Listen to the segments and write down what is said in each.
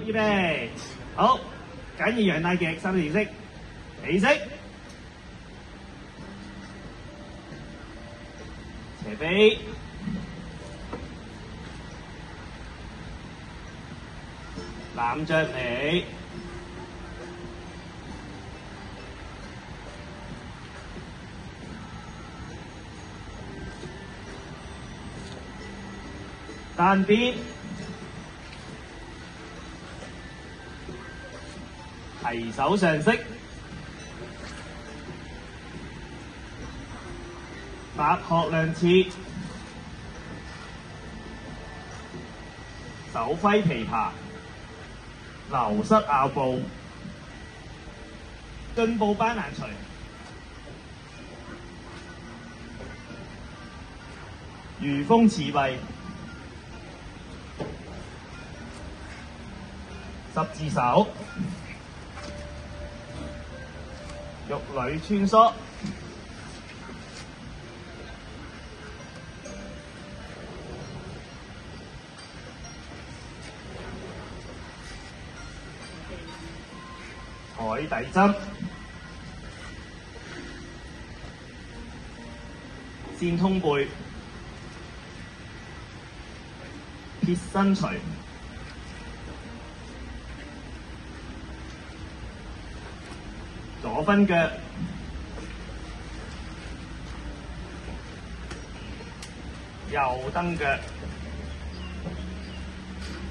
好，預備，好，緊要羊太極3段式，起式，斜飛，攬着尾，單邊。 提手上式，白鶴亮翅，手揮琵琶，流失拗步，進步班難除，如風似幣，十字手。 玉女穿梭，海底針，線通背，撇身捶。 左分腳，右蹬腳，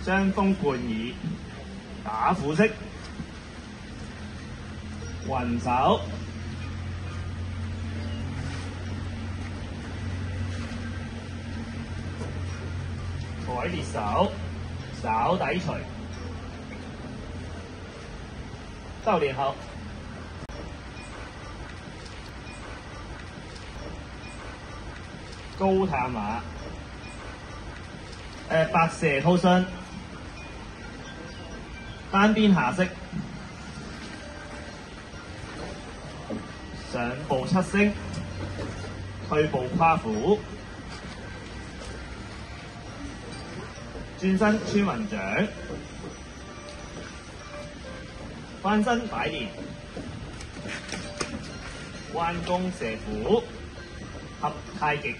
雙峰貫耳，打虎式，雲手，海裂手，手底捶，收練後。 高探馬，白蛇吐信，單邊下式，上步七星，退步跨虎，轉身穿雲掌，翻身擺連，彎弓射虎，合太極。